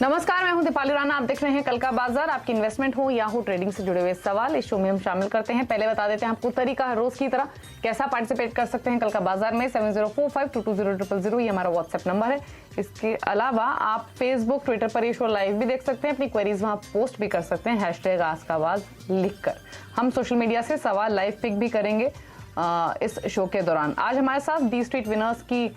नमस्कार, मैं हूं दीपाली राणा। आप देख रहे हैं कल का बाजार। आपकी इन्वेस्टमेंट हो या हो ट्रेडिंग से जुड़े हुए सवाल इस शो में हम शामिल करते हैं। पहले बता देते हैं आपको तरीका, हर रोज की तरह कैसा पार्टिसिपेट कर सकते हैं कल का बाजार में। 7045220000 ये हमारा व्हाट्सएप नंबर है। इसके अलावा आप फेसबुक, ट्विटर पर ये शो लाइव भी देख सकते हैं। अपनी क्वेरीज वहां पोस्ट भी कर सकते हैं #आस्कआवाज लिखकर। हम सोशल मीडिया से सवाल लाइव पिक भी करेंगे इस शो के दौरान। आज हमारे साथ डी स्ट्रीट विनर्स की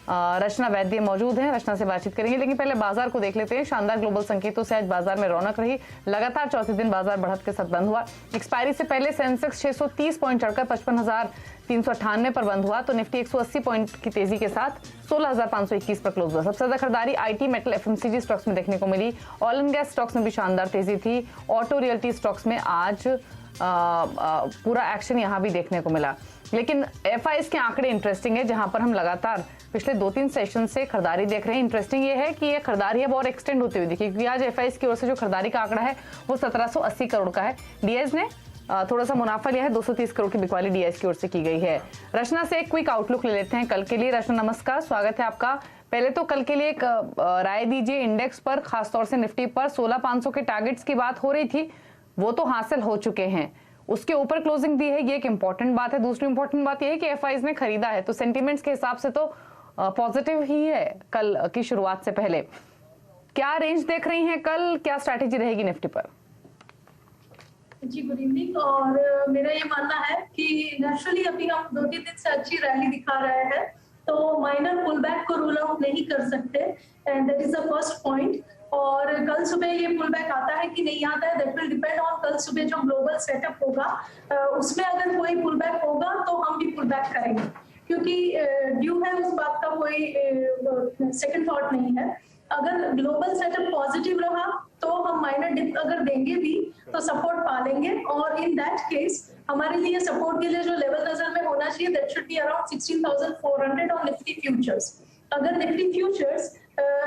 रचना वैद्य मौजूद हैं। रचना से बातचीत करेंगे, लेकिन पहले बाजार को देख लेते हैं। शानदार ग्लोबल संकेतों से आज बाजार में रौनक रही। लगातार चौथे दिन बाजार बढ़त के साथ बंद हुआ। एक्सपायरी से पहले सेंसेक्स 630 पॉइंट चढ़कर 55,398 पर बंद हुआ, तो निफ्टी 180 पॉइंट की तेजी के साथ 16,521 पर क्लोज हुआ। सबसे ज्यादा खरीदारी आईटी, मेटल, एफएमसीजी स्टॉक्स में देखने को मिली। ऑयल एंड गैस स्टॉक्स में भी शानदार तेजी थी। ऑटो, रियल्टी स्टॉक्स में आज पूरा एक्शन यहां भी देखने को मिला। लेकिन एफआईएस के आंकड़े इंटरेस्टिंग है, जहां पर हम लगातार पिछले 2-3 सेशन से खरीदारी देख रहे हैं। इंटरेस्टिंग ये है कि ये खरीदारी अब और एक्सटेंड होती हुई दिखी, क्योंकि आज एफआईएस की ओर से जो खरीदारी का आंकड़ा है वो 1780 करोड़ का है। डीएस ने थोड़ा सा मुनाफा लिया है, 230 करोड़ की बिकवाली डीएस की ओर से की गई है। रचना से एक क्विक आउटलुक ले लेते हैं कल के लिए। रचना नमस्कार, स्वागत है आपका। पहले तो कल के लिए एक राय दीजिए। इंडेक्स पर, खासतौर से निफ्टी पर 16,500 के टारगेट्स की बात हो रही थी, वो तो हासिल हो चुके हैं। उसके ऊपर क्लोजिंग दी है, ये एक इंपॉर्टेंट बात है। दूसरी इंपॉर्टेंट बात ये है कि एफआईज ने खरीदा है, तो सेंटीमेंट्स के हिसाब से तो पॉजिटिव ही है कल की शुरुआत से पहले। क्या रेंज देख रही हैं कल, क्या स्ट्रैटेजी रहेगी निफ्टी पर? जी गुड इवनिंग। और मेरा ये मानना है कि नेचुरली अभी हम 2-3 दिन से अच्छी रैली दिखा रहे हैं, तो माइनर पुल बैक को रूल आउट नहीं कर सकते, and that is the first point. और कल सुबह ये पुल बैक आता है कि नहीं आता है, दैट विल डिपेंड ऑन कल सुबह जो ग्लोबल सेटअप होगा। उसमें अगर कोई पुल बैक होगा तो हम भी पुल बैक करेंगे, क्योंकि ड्यू है, उस बात का कोई सेकंड थॉट नहीं है। अगर ग्लोबल सेटअप पॉजिटिव रहा तो हम माइनर डिप अगर देंगे भी तो सपोर्ट पा लेंगे, और इन दैट केस हमारे लिए सपोर्ट के लिए जो लेवल नजर में होना चाहिए, that should be around 16,400 on Nifty futures. अगर निफ्टी फ्यूचर्स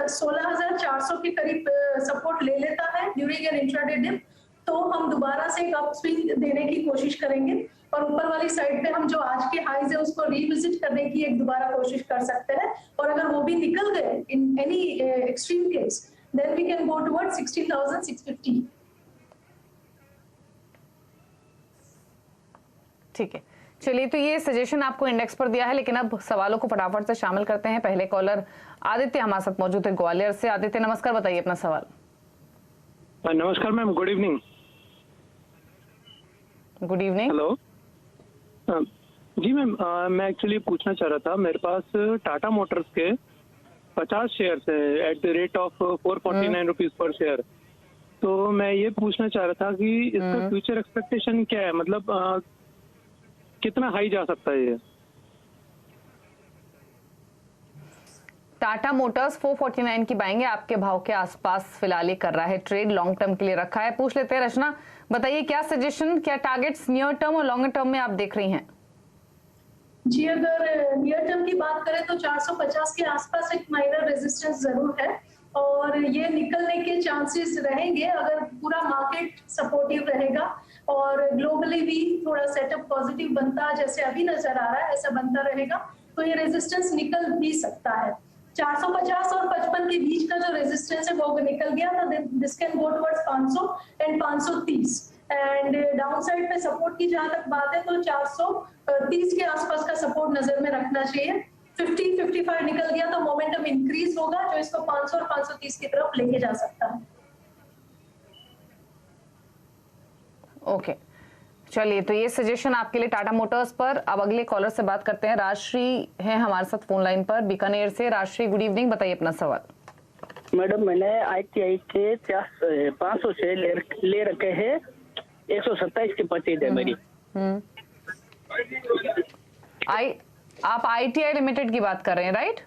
16,400 के करीब सपोर्ट ले लेता है ड्यूरिंग एन इंट्राडे डिप, तो हम दोबारा से एक अप स्विंग देने की कोशिश करेंगे, और ऊपर वाली साइड पे हम जो आज के हाईज है उसको रिविजिट करने की एक दोबारा कोशिश कर सकते हैं। और अगर वो भी निकल गए in any extreme case, then we can go toward 16,650। ठीक है, चलिए, तो ये सजेशन आपको इंडेक्स पर दिया है, लेकिन अब सवालों को फटाफट से शामिल करते हैं। पहले कॉलर आदित्य हमारे साथ मौजूद है ग्वालियर से। आदित्य नमस्कार, बताइए अपना सवाल। नमस्कार ma'am, good evening. Good evening. Hello ji ma'am, मैं एक्चुअली पूछना चाह रहा था, मेरे पास टाटा मोटर्स के 50 शेयर्स है at the rate of 449 rupees per share. तो मैं ये पूछना चाह रहा था कि इसका फ्यूचर एक्सपेक्टेशन क्या है, मतलब कितना हाई जा सकता है ये? टाटा मोटर्स 449 की बाएंगे, आपके भाव के आसपास फिलहाल कर रहा है ट्रेड, लॉन्ग टर्म के लिए रखा है। पूछ लेते हैं रचना, बताइए क्या सजेशन, क्या टारगेट्स नियर टर्म और लॉन्गर टर्म में आप देख रही हैं? जी, अगर नियर टर्म की बात करें तो 450 के आसपास एक माइनर रेजिस्टेंस जरूर है, और ये निकलने के चांसेस रहेंगे अगर पूरा मार्केट सपोर्टिव रहेगा और ग्लोबली भी थोड़ा सेटअप पॉजिटिव बनता, जैसे अभी नजर आ रहा है ऐसा बनता रहेगा, तो ये रेजिस्टेंस निकल भी सकता है। 450 और 55 के बीच का जो रेजिस्टेंस है वो निकल गया तो this can go towards 500 and 530। And down side पे सपोर्ट की जहां तक बात है तो 430 के आसपास का सपोर्ट नजर में रखना चाहिए। 50-55 निकल गया तो मोमेंटम इंक्रीज होगा, जो इसको 500 और 530 की तरफ लेके जा सकता है। ओके, चलिए, तो ये सजेशन आपके लिए टाटा मोटर्स पर। अब अगले कॉलर से बात करते हैं। राजश्री है हमारे साथ फोन लाइन पर बीकानेर से। राजश्री, गुड इवनिंग, बताइए अपना सवाल। मैडम, मैंने आईटीआई के 500 शेयर ले रखे हैं, 127 की परचेज है मेरी। आप आईटीआई लिमिटेड की बात कर रहे हैं, राइट?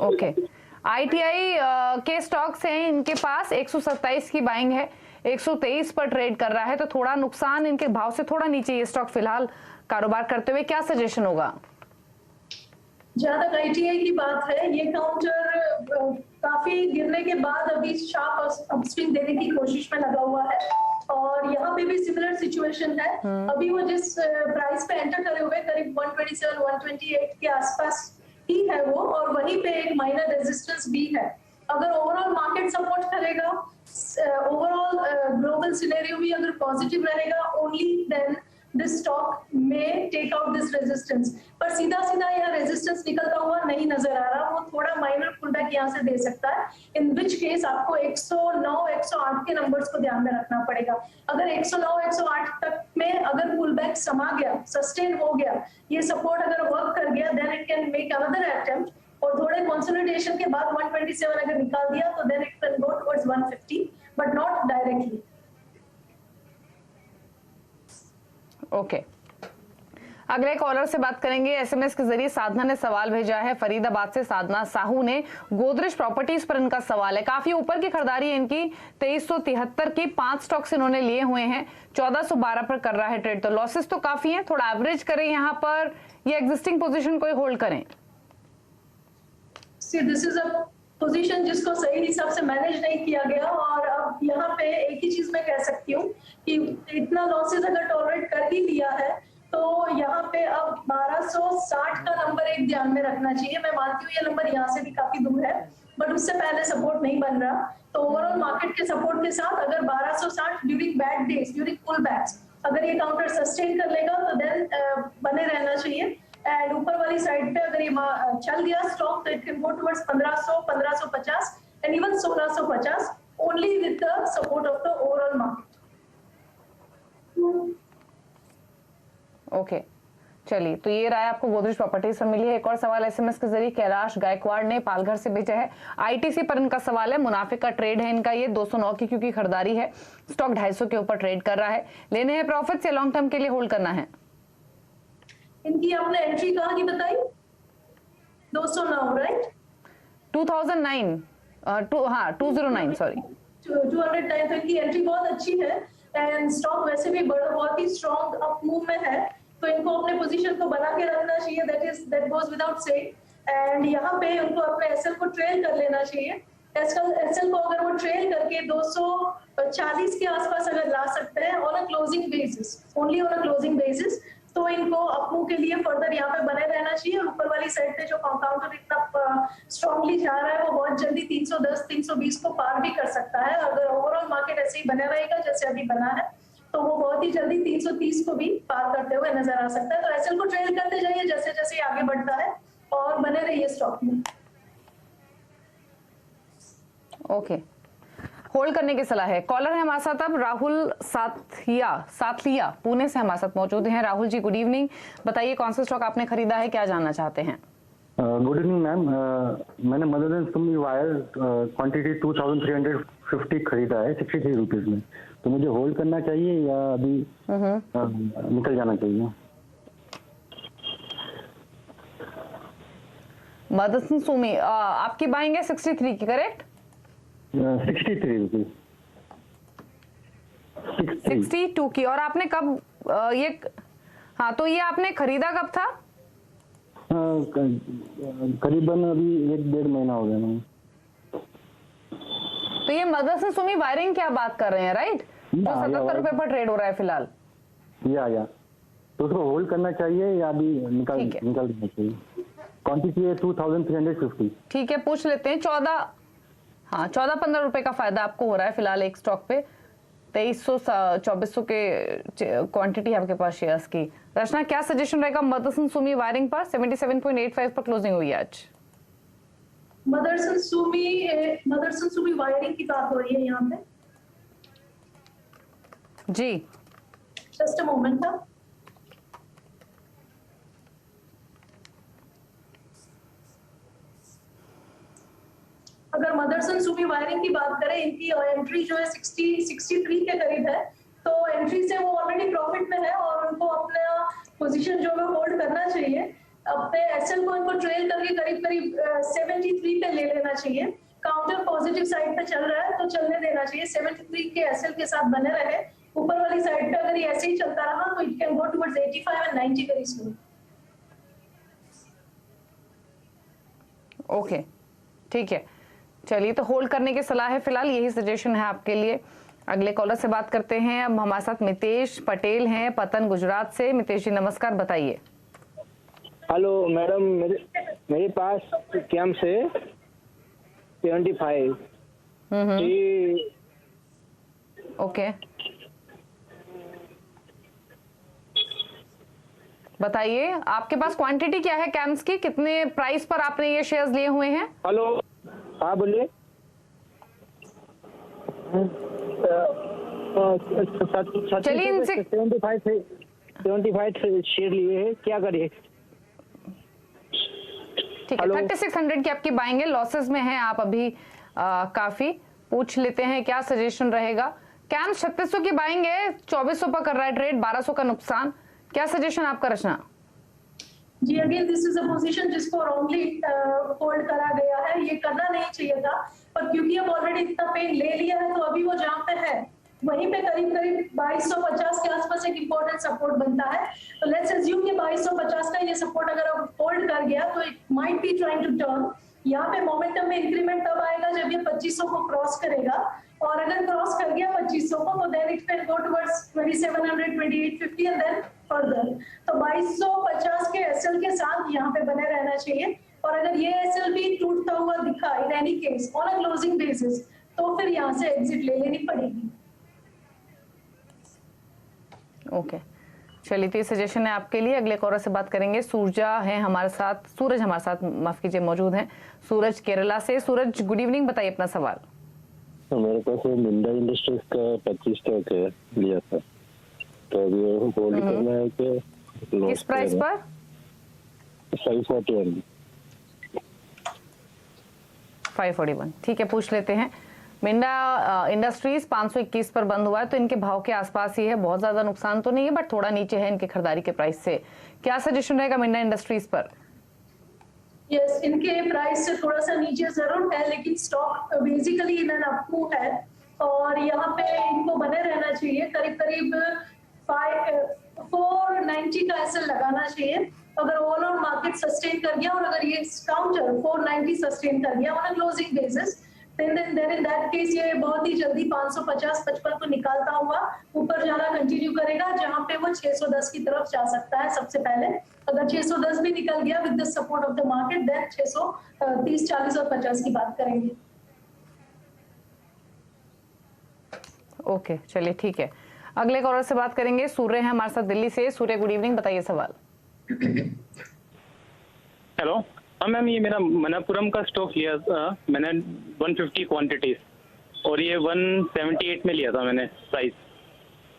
ओके, आईटीआई के स्टॉक्स हैं इनके पास, 127 की बाइंग है, 123 पर ट्रेड कर रहा है, तो थोड़ा नुकसान, इनके भाव से थोड़ा नीचे ये स्टॉक फिलहाल कारोबार करते हुए। क्या सजेशन होगा? जहां तक आईटीआई की बात है, ये काउंटर काफी गिरने के बाद अभी शार्प अपस्विंग देने की कोशिश में लगा हुआ है, और यहाँ पे भी सिमिलर सिचुएशन है। अभी वो जिस प्राइस पे एंटर करे हुए करीब 127 128 के आसपास ही है वो, और वहीं पे एक माइनर रेजिस्टेंस भी है। अगर ओवरऑल मार्केट सपोर्ट करेगा, ओवरऑल ग्लोबल सिनेरियो भी अगर पॉजिटिव रहेगा, ओनली देन दिस स्टॉक में टेक आउट दिस रेजिस्टेंस। पर सीधा सीधा यहाँ रेजिस्टेंस निकलता हुआ नहीं नजर आ रहा, वो थोड़ा माइनर पुलबैक यहाँ से दे सकता है। इन विच केस आपको 109 108 के नंबर्स को ध्यान में रखना पड़ेगा। अगर 109 108 तक में अगर पुलबैक समा गया, सस्टेन हो गया, ये सपोर्ट अगर वर्क कर गया, then it can make another attempt, और थोड़े कंसोलिडेशन के बाद 127 अगर निकाल दिया तो then it can go towards 150, but not directly. Okay, अगले कॉलर से बात करेंगे। एसएमएस के जरिए साधना ने सवाल भेजा है, फरीदाबाद से साधना साहू ने। गोदरेज प्रॉपर्टीज पर इनका सवाल है, काफी ऊपर की खरीदारी है इनकी, 2373 की 5 स्टॉक्स इन्होंने लिए हुए हैं, 1412 पर कर रहा है ट्रेड, तो लॉसेस तो काफी हैं, थोड़ा एवरेज करें यहाँ पर या एग्जिस्टिंग पोजीशन कोई होल्ड करें? See, this is a position जिसको सही हिसाब से मैनेज नहीं किया गया, और अब यहाँ पे एक ही चीज मैं कह सकती हूँ कि इतना लॉसेस अगर टॉलरेट कर ही लिया है तो यहाँ पे अब 1260 का नंबर एक ध्यान में रखना चाहिए। मैं मानती हूँ ये नंबर यहाँ से भी काफी दूर है, बट उससे पहले सपोर्ट नहीं बन रहा, तो ओवरऑल मार्केट के सपोर्ट के साथ अगर 1260 ड्यूरिंग बैड डेज, ड्यूरिंग पुल बैक्स, अगर ये काउंटर सस्टेन कर लेगा तो देन बने रहना चाहिए। एंड ऊपर वाली साइड पे अगर ये चल गया स्टॉक तो it can go towards 1500 1550 and even 1650 only with the support of the overall market. Okay, चलिए, तो ये राय आपको गोदरेज प्रॉपर्टीज से मिली है। एक और सवाल एसएमएस के जरिए कैलाश गायकवाड़ ने पालघर से भेजा है। आईटीसी पर इनका सवाल है, मुनाफे का ट्रेड है इनका, ये 209 की क्योंकि खरीदारी है, स्टॉक 250 के ऊपर ट्रेड कर रहा है, लेने हैं प्रॉफिट से लॉन्ग टर्म के लिए होल्ड करना है? इनकी आपने एंट्री कहाँ की बताई? 209 राइट? 2009 हाँ 209 सॉरी 209, तो इनकी एंट्री बहुत अच्छी है एंड स्टॉक वैसे भी बहुत ही स्ट्रॉन्ग अप मूव में है, तो इनको अपने पोजीशन को बना के रखना चाहिए, that goes without saying. And यहाँ पे उनको अपने एसएल को ट्रेल कर लेना चाहिए। एसएल को अगर वो ट्रेल करके 240 के आसपास अगर ला सकते हैं on a closing basis, only on a closing basis, तो इनको अपमूव के लिए फर्दर यहाँ पे बने रहना चाहिए। और ऊपर वाली साइड पे जो काउंटर इतना स्ट्रांगली जा रहा है वो बहुत जल्दी 310 320 को पार भी कर सकता है। अगर ओवरऑल मार्केट ऐसे ही बने रहेगा जैसे अभी बना है तो वो बहुत ही जल्दी 330 को भी पार करते हुए नजर आ सकता है। तो एसएल को ट्रेल करते जाइए जैसे जैसे आगे बढ़ता है और बने रहिए स्टॉक में। ओके, होल्ड करने की सलाह है। कॉलर है हमारे साथ अब राहुल साथलिया पुणे से हमारे साथ मौजूद हैं। राहुल जी गुड इवनिंग, बताइए कौन सा स्टॉक आपने खरीदा है, क्या जानना चाहते हैं? गुड इवनिंग मैम, मैंने mother and Sumi wire quantity 2350 खरीदा है 63 रुपीज में, तो मुझे होल्ड करना चाहिए या अभी निकल जाना चाहिए? मदरसन सुमी आपकी बाइंग है 63 की, करेक्ट? 63 रुपीज 62 की। और आपने कब ये हाँ तो ये आपने खरीदा कब था? करीबन अभी 1-1.5 महीना हो गया मैम। तो ये मदरसन सुमी वायरिंग क्या बात कर रहे हैं, राइट? जो 77 रुपए पर ट्रेड हो रहा है फिलहाल। या तो उसको होल्ड करना चाहिए या अभी निकल देना चाहिए? क्वांटिटी है 2350। ठीक है, पूछ लेते हैं। 14-15 रुपए का फायदा आपको हो रहा है फिलहाल एक स्टॉक पे, 2300-2400 के क्वांटिटी है आपके पास शेयर्स की। रचना क्या सजेशन रहेगा मदरसन सुमी वायरिंग पर? 77.85 पर क्लोजिंग हुई आज। मदरसन सुमी वायरिंग की बात हो रही है यहाँ पे जी। जस्ट अ मोमेंट था। अगर मदरसन सुमी वायरिंग की बात करें, इनकी एंट्री जो है 63 के करीब है, तो एंट्री से वो ऑलरेडी प्रॉफिट में है और उनको अपना पोजीशन जो है होल्ड करना चाहिए। अपने एसएल को इनको ट्रेल करके करीब 73 पे ले लेना चाहिए। काउंटर पॉजिटिव साइड पे चल रहा है तो चलने देना चाहिए, 73 के एसएल के साथ बने रहे। ऊपर वाली साइड पे अगर ये ऐसे ही चलता रहा तो it can go towards 85 and 90 very soon. Okay, ठीक है, चलिए, तो होल्ड करने की सलाह है फिलहाल, यही सजेशन है आपके लिए। अगले कॉलर से बात करते हैं। अब हमारे साथ मितेश पटेल हैं पतन गुजरात से। मितेश जी नमस्कार, बताइए। हेलो मैडम, मेरे पास कैम से 75 जी। ओके, बताइए आपके पास क्वांटिटी क्या है कैम्स की, कितने प्राइस पर आपने ये शेयर्स लिए हुए हैं? हेलो, हाँ बोलिए। चलिए इनसे 75 शेयर लिए हैं, क्या करिए? ठीक है, 3600 की आपकी बाइंग है, लॉसेस में हैं आप अभी काफी। पूछ लेते हैं क्या सजेशन रहेगा। कैम्स 3600 की बाइंग है, 2400 पर कर रहा है ट्रेड, 1200 का नुकसान। क्या सजेशन आपका रचना? जी again this is a position जिसको रॉन्गली होल्ड करा गया है, ये करना नहीं चाहिए था, पर क्योंकि अब ऑलरेडी इतना पेन ले लिया है तो अभी वो जहां पे है वहीं पे करीब करीब 2250 के आसपास एक इंपॉर्टेंट सपोर्ट बनता है। तो लेट्स अज्यूम कि 2250 का ये सपोर्ट अगर अब होल्ड कर गया तो it might be trying to turn. यहाँ पे मोमेंटम में इंक्रीमेंट तब आएगा जब ये 2500 को क्रॉस करेगा, और अगर क्रॉस कर गया 2500 को तो then it can go towards 2700 2850 and then further. तो 2250 के एसएल के साथ यहाँ पे बने रहना चाहिए, और अगर ये एसएल भी टूटता हुआ दिखा इन any case on a closing basis तो फिर यहाँ से एग्जिट ले लेनी पड़ेगी। ओके, चलिए, तो ये सजेशन है आपके लिए। अगले कॉलर से बात करेंगे। सूरज हमारे साथ माफ कीजिए मौजूद हैं। सूरज केरला से। सूरज गुड इवनिंग, बताइए अपना सवाल। मेरे पास मिंडा इंडस्ट्रीज का 25 स्टॉक है, लिया था, तो अभी होल्ड करना है कि किस प्राइस पर? 541। ठीक है, पूछ लेते हैं। मिंडा इंडस्ट्रीज 521 पर बंद हुआ है, तो इनके भाव के आसपास ही है, बहुत ज्यादा नुकसान तो नहीं है बट थोड़ा नीचे है इनके खरीदारी के प्राइस से। क्या सजेशन रहेगा मिंडा इंडस्ट्रीज पर? यस, इनके प्राइस से थोड़ा सा नीचे जरूर है, लेकिन stock basically in an up है और यहाँ पे इनको बने रहना चाहिए। करीब करीब 490 का एसएल लगाना चाहिए। अगर ओवरऑल मार्केट सस्टेन कर गया और अगर ये काउंटर 490 सस्टेन कर गया on a closing basis, then in that case ये बहुत ही जल्दी 550-55 को निकालता हुआ ऊपर जाना कंटिन्यू करेगा, जहां पे वो 610 की तरफ जा सकता है। सबसे पहले अगर 610 भी निकल गया with the support of the market, then 630, 40 और 50 की बात करेंगे। ओके, चलिए ठीक है। अगले कॉलर से बात करेंगे। सूर्य है हमारे साथ दिल्ली से। सूर्य गुड इवनिंग, बताइए सवाल। हेलो, हाँ मैम, ये मेरा मनापुरम का स्टॉक लिया था मैंने 150 क्वांटिटीज, और ये 178 में लिया था मैंने प्राइस।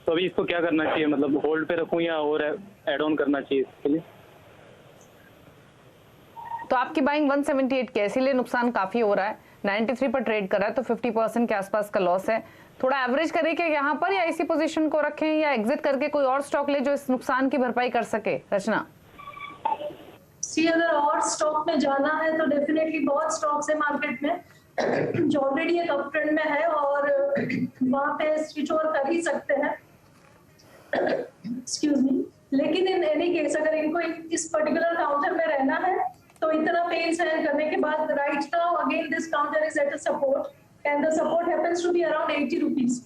तो अभी इसको क्या करना चाहिए, मतलब होल्ड पे रखूं या और ऐड ऑन करना चाहिए इसके लिए? तो आपकी बाइंग 178 के, इसीलिए नुकसान काफी हो रहा है। 93 पर ट्रेड कर रहा है तो 50% के आसपास का लॉस है। थोड़ा एवरेज करें कि यहाँ पर, या इसी पोजीशन को रखें, या एग्जिट करके कोई और स्टॉक ले जो इस नुकसान की भरपाई कर सके? रचना, अगर और स्टॉक में जाना है तो डेफिनेटली बहुत स्टॉक्स है मार्केट में जो ऑलरेडी एक अप ट्रेंड में है और वहां पे स्विच ओवर कर ही सकते हैं, एक्सक्यूज मी। लेकिन इन एनी केस अगर इनको इस पर्टिकुलर काउंटर में रहना है तो इतना पेन सहन करने के बाद right now again this counter is at a support and the support happens to be around 80 rupees.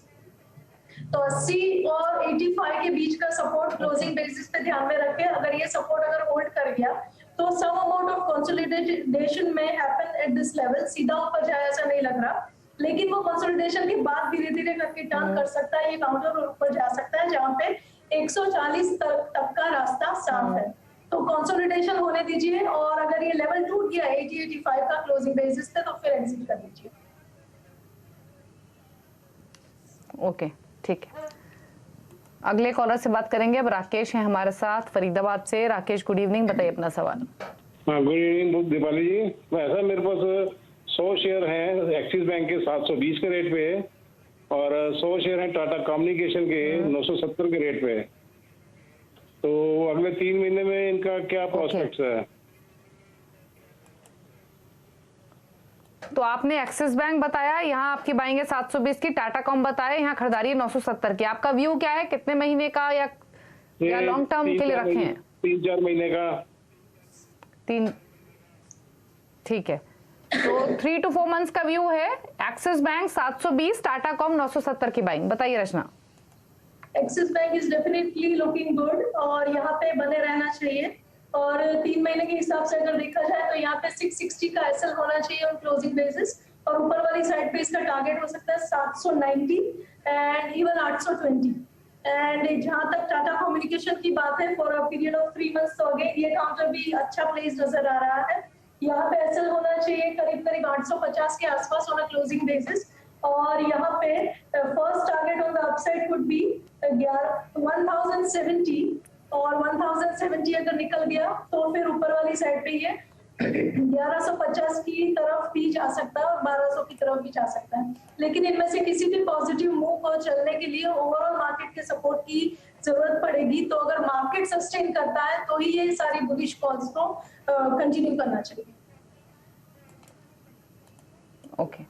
तो 80 और 85 के बीच का सपोर्ट क्लोजिंग बेसिस पे ध्यान में रखें। अगर ये सपोर्ट अगर होल्ड कर गया तो सम अमाउंट ऑफ कंसोलिडेशन में हैपन एट दिस लेवल। सीधा ऊपर जाए ऐसा नहीं लग रहा, लेकिन वो कंसोलिडेशन के बाद धीरे धीरे करके टर्न कर सकता है ये काउंटर और ऊपर जा सकता है, जहां पे 140 तक का रास्ता साफ है। तो कंसोलिडेशन होने दीजिए, और अगर ये लेवल टूट गया 80-85 का क्लोजिंग बेसिस पे तो फिर एग्जिट कर दीजिए। ओके, ठीक है। अगले कॉलर से बात करेंगे। अब राकेश हैं हमारे साथ फरीदाबाद से। राकेश गुड इवनिंग, बताइए अपना सवाल। हाँ, गुड इवनिंग दीपाली जी। ऐसा मेरे पास 100 शेयर हैं एक्सिस बैंक के 720 के रेट पे, और 100 शेयर हैं टाटा कम्युनिकेशन के 970 के रेट पे। तो अगले 3 महीने में इनका क्या प्रोस्पेक्ट्स है? तो आपने एक्सिस बैंक बताया, यहाँ आपकी बाइंग है 720 की। टाटा कॉम बताया, यहाँ खरीदारी है 970 की। आपका व्यू क्या है, कितने महीने का या लॉन्ग टर्म के लिए रखे हैं? 3-4 महीने का। 3, ठीक है। तो 3 to 4 मंथ्स का व्यू है। एक्सिस बैंक 720, टाटा कॉम 970 की बाइंग। बताइए Rachna. Axis bank is definitely looking good और यहाँ पे बने रहना चाहिए। और 3 महीने के हिसाब से अगर देखा जाए तो यहाँ पे 660 का एसएल होना चाहिए ऑन क्लोजिंग बेसिस, और ऊपर वाली साइड पे इसका टारगेट हो सकता है 790 एंड इवन 820। एंड जहां तक टाटा कम्युनिकेशन की बात है, for a period of 3 months तो अगेन ये काउंटर भी अच्छा प्लेस नजर आ रहा है। यहाँ पे एसएल होना चाहिए करीब करीब 850 के आसपास ऑन अ क्लोजिंग बेसिस, और यहाँ पे first target on the upside could be 1070, और 1070 अगर निकल गया तो फिर ऊपर वाली साइड पे ये 1150 की तरफ भी जा सकता है और 1200 की तरफ भी जा सकता है। लेकिन इनमें से किसी भी पॉजिटिव मूव को चलने के लिए ओवरऑल मार्केट के सपोर्ट की जरूरत पड़ेगी। तो अगर मार्केट सस्टेन करता है तो ही ये सारी बुलिश कॉल्स को कंटिन्यू करना चाहिए। ओके,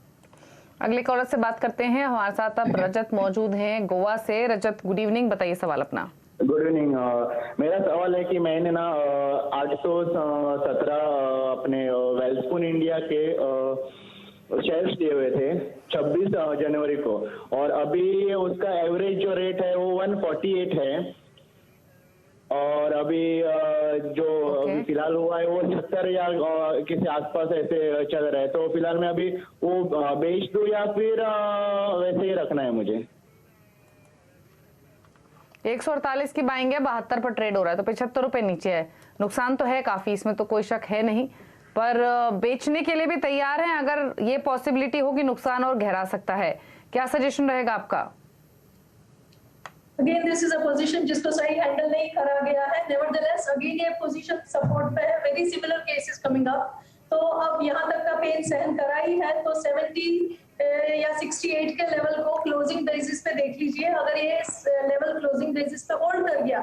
अगले कॉलर से बात करते हैं। हमारे साथ अब रजत मौजूद हैं गोवा से। रजत, गुड इवनिंग, बताइए सवाल अपना। Good evening. मेरा सवाल है कि मैंने ना 817 अपने वेल्सपुन इंडिया के शेयर्स लिए हुए थे 26 जनवरी को, और अभी उसका एवरेज जो रेट है वो 148 है, और अभी जो अभी फिलहाल हुआ है वो 70 या किसी आसपास ऐसे चल रहा है। तो फिलहाल मैं अभी वो बेच दूं या फिर वैसे ही रखना है मुझे? 148 की बाइंग है, 72 पर ट्रेड हो रहा है, तो 75 रुपए नीचे है। नुकसान तो है काफी, इसमें तो कोई शक है नहीं, पर बेचने के लिए भी तैयार हैं अगर ये पॉसिबिलिटी हो कि नुकसान और गहरा सकता है। क्या सजेशन रहेगा आपका? Again this is a position जिसको सही हैंडल नहीं करा गया है। नेवरदलेस अगेन ये पोजीशन सपोर्ट पे है, very similar cases coming up. तो अब यहाँ तक का पेन सहन करा ही है, तो 70 या 68 के लेवल को क्लोजिंग बेसिस पे देख लीजिए। अगर ये लेवल क्लोजिंग बेसिस पे होल्ड कर गया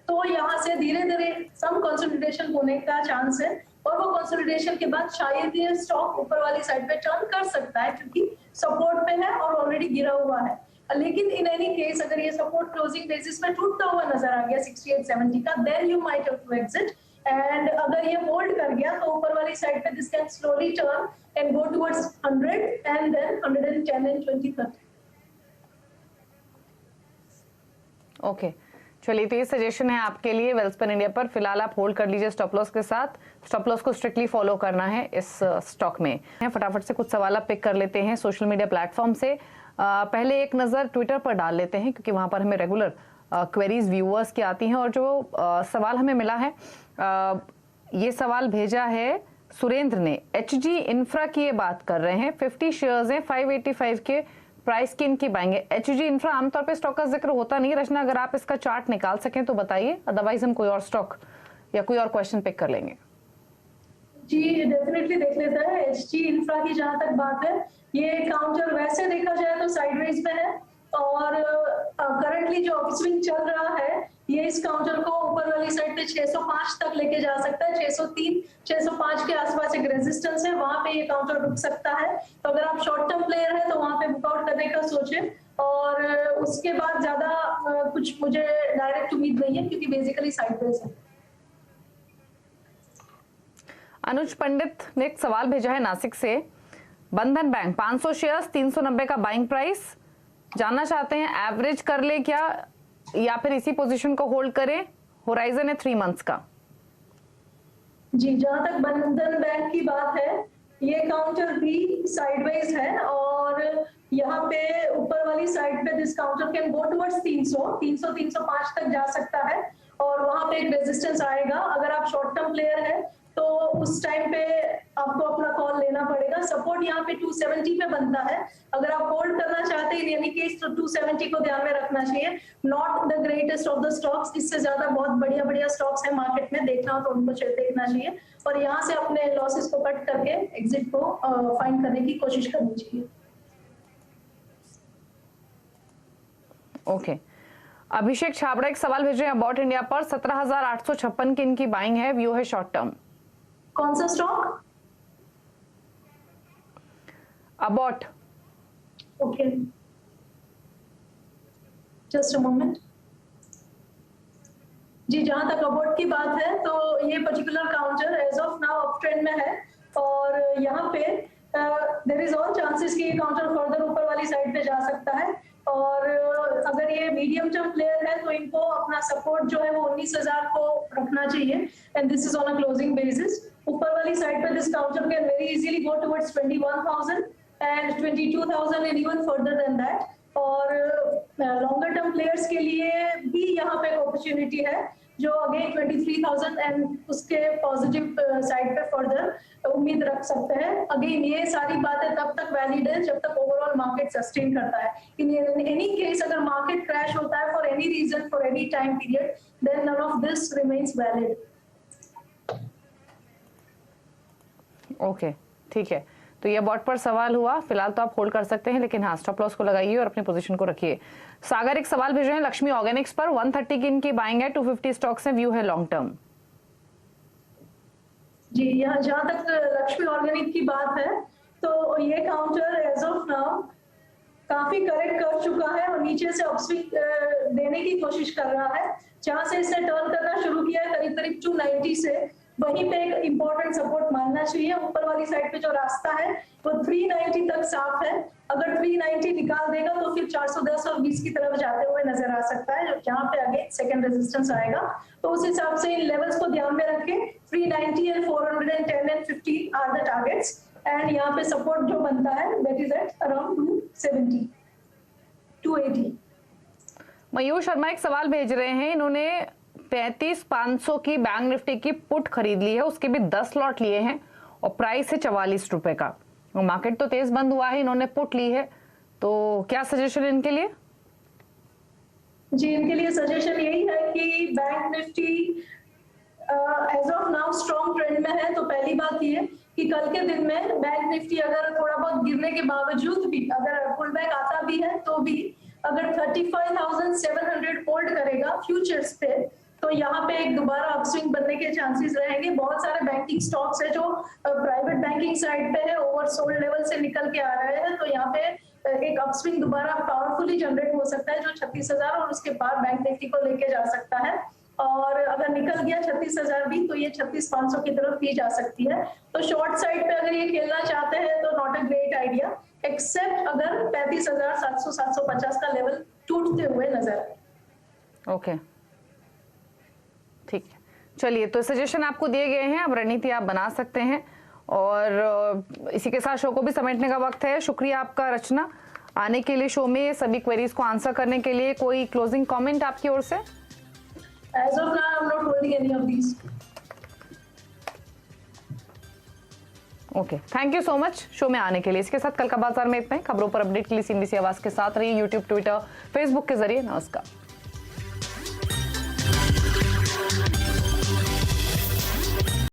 तो यहाँ से धीरे धीरे सम कंसोलिडेशन होने का चांस है, और वो कंसोलिडेशन के बाद शायद ये स्टॉक ऊपर वाली साइड पे टर्न कर सकता है क्योंकि सपोर्ट पे है और ऑलरेडी गिरा हुआ है। लेकिन इन एनी केस अगर ये सपोर्ट क्लोजिंग बेसिस पे टूटता हुआ नजर आ गया 68-70 का, then you might have to exit. And अगर ये होल्ड कर गया तो ऊपर वाली साइड पे this can slowly turn and go towards 100 and then 110 and 20-30। Okay, चलिए, तो ये सजेशन है आपके लिए वेल्सपन इंडिया पर। फिलहाल आप होल्ड कर लीजिए स्टॉप लॉस के साथ। स्टॉप लॉस को स्ट्रिक्टली फॉलो करना है इस स्टॉक में। फटाफट से कुछ सवाल आप पिक कर लेते हैं सोशल मीडिया प्लेटफॉर्म से। पहले एक नजर ट्विटर पर डाल लेते हैं क्योंकि वहां पर हमें रेगुलर क्वेरीज व्यूअर्स की आती हैं, और जो सवाल हमें मिला है, ये सवाल भेजा है सुरेंद्र ने। एचजी इंफ्रा की ये बात कर रहे हैं, 50 शेयर्स हैं, 585 के प्राइस की इनकी बाइंग है। एचजी इंफ्रा आमतौर पे स्टॉक का जिक्र होता नहीं। रचना, अगर आप इसका चार्ट निकाल सकें तो बताइए, अदरवाइज हम कोई और स्टॉक या कोई और क्वेश्चन पिक कर लेंगे। जी डेफिनेटली देख लेता है। एचजी इंफ्रा की जहां तक बात है, ये काउंटर वैसे देखा जाए तो साइडवेज में है, और करंटली जो अपस्विंग चल रहा है ये इस काउंटर को ऊपर वाली साइड पे 605 तक लेके जा सकता है। 603, 605 के आसपास एक रेजिस्टेंस है, वहां पे ये काउंटर रुक सकता है। तो अगर आप शॉर्ट टर्म प्लेयर है तो वहां पे बुकआउट करने का सोचें, और उसके बाद ज्यादा कुछ मुझे डायरेक्ट उम्मीद नहीं है क्योंकि बेसिकली साइडवेज है। अनुज पंडित ने एक सवाल भेजा है नासिक से। बंधन बैंक 500 शेयर्स, 390 का बाइंग प्राइस, जानना चाहते हैं एवरेज कर ले क्या या फिर इसी पोजीशन को होल्ड करें? होराइजन है 3 मंथ्स का। जी, जहां तक बंधन बैंक की बात है, ये काउंटर भी साइडवेज है, और यहाँ पे ऊपर वाली साइड पे this counter can go towards 300-305 तक जा सकता है, और वहां पे एक रेजिस्टेंस आएगा। अगर आप शॉर्ट टर्म प्लेयर है तो उस टाइम पे आपको अपना कॉल लेना पड़ेगा। सपोर्ट यहाँ पे 270 पे बनता है। अगर आप होल्ड करना चाहते हैं यानी कि 270 को ध्यान में रखना चाहिए। Not the greatest of the stocks, इससे ज्यादा बहुत बढ़िया बढ़िया स्टॉक्स है मार्केट में, देखना हो तो उनको देखना चाहिए, और यहाँ से अपने लॉसेस को कट करके एग्जिट को फाइंड करने की कोशिश करनी चाहिए। ओके, अभिषेक छाबड़ा एक सवाल भेजे हैं अबाउट इंडिया पर। 17,856 की इनकी बाइंग है, व्यू है शॉर्ट टर्म। कौन सा stock? About. Okay, just a moment. जी, जहां तक अबाउट की बात है तो ये particular counter as of now up trend में है, और यहाँ पे देयर इज ऑल चांसेस कि ये काउंटर फर्दर ऊपर वाली साइड पे जा सकता है। और अगर ये मीडियम टर्म प्लेयर है तो इनको अपना सपोर्ट जो है वो 19,000 को रखना चाहिए, and this is on a closing basis. ऊपर वाली साइड पे this counter can very easily go towards 21,000 and 22,000 and even further than that. और लॉन्गर टर्म प्लेयर्स के लिए भी यहाँ पे अपॉर्चुनिटी है जो अगेन 23,000 एंड उसके पॉजिटिव साइड पे फर्दर उम्मीद रख सकते हैं। अगेन ये सारी बातें तब तक वैलिड है जब तक ओवरऑल मार्केट सस्टेन करता है। इन एनी केस अगर मार्केट क्रैश होता है for any reason for any time period, then none of this remains valid. Okay, ठीक है। तो ये बॉट पर सवाल हुआ, फिलहाल तो आप होल्ड कर सकते हैं, लेकिन हाँ स्टॉप लॉस को लगाइए और अपनी पोजीशन को रखिए। सागर एक सवाल भेज रहे हैं लक्ष्मी ऑर्गेनिक्स पर, 130 की इनकी बाइंग है, 250 स्टॉक्स हैं, व्यू है लॉन्ग टर्म। जी, यहाँ जहाँ तक लक्ष्मी ऑर्गेनिक की बात है तो ये काउंटर एज ऑफ नाउ काफी करेक्ट कर चुका है और नीचे से अपस्विंग देने की कोशिश कर रहा है। जहां से इसने टर्न करना शुरू किया है करीब करीब 290 से, वहीं पे एक इंपॉर्टेंट सपोर्ट मानना चाहिए। ऊपर वाली साइड पे जो रास्ता है वो 390 तक साफ है। अगर 390 निकाल देगा तो फिर 410 और 20 की तरफ जाते हुए नजर आ सकता है, जहां पे आगे सेकंड रेजिस्टेंस आएगा। तो उस हिसाब से इन लेवल्स को ध्यान में रखें। 390 and 410 and 50 are the targets, and यहाँ पे सपोर्ट जो बनता है that is at around 270 280। Mayur Sharma एक सवाल भेज रहे हैं, इन्होंने 35,500 की बैंक निफ्टी की पुट खरीद ली है, उसके भी 10 लॉट लिए हैं और प्राइस है 44 रुपए का। मार्केट तो तेज बंद हुआ है, इन्होंने पुट ली है, तो क्या सजेशन है इनके लिए? जी, इनके लिए सजेशन यही है कि bank Nifty as of now strong trend में है। तो पहली बात ये कि कल के दिन में बैंक निफ्टी अगर थोड़ा बहुत गिरने के बावजूद भी अगर पुल बैक आता भी है तो भी अगर 35,700 होल्ड करेगा फ्यूचर्स पे, तो यहाँ पे एक दोबारा अपस्विंग बनने के चांसेस रहेंगे। बहुत सारे बैंकिंग स्टॉक्स है जो प्राइवेट बैंकिंग साइड पे है, ओवरसोल्ड लेवल से निकल के आ रहे हैं, तो यहाँ पे एक अपस्विंग दोबारा पावरफुली जनरेट हो सकता है जो 36,000 और उसके बाद बैंक निफ्टी को लेके जा सकता है। और अगर निकल गया 36,000 भी तो ये 36,500 की तरफ भी जा सकती है। तो शॉर्ट साइड पे अगर ये खेलना चाहते हैं तो not a great idea, except अगर 35,700 750 का लेवल टूटते हुए नजर आए। ओके, ठीक है, चलिए तो सजेशन आपको दिए गए हैं, अब रणनीति आप बना सकते हैं। और इसी के साथ शो को भी समेटने का वक्त है। शुक्रिया आपका रचना आने के लिए शो में, सभी क्वेरीज को आंसर करने के लिए। कोई क्लोजिंग कमेंट आपकी ओर से? As of now, I'm not holding any of these. Okay, thank you so much show में आने के लिए। इसके साथ कल का बाजार में इतना ही। खबरों पर अपडेट के लिए CNBC आवाज के साथ रहिए, यूट्यूब, ट्विटर, फेसबुक के जरिए। नमस्कार।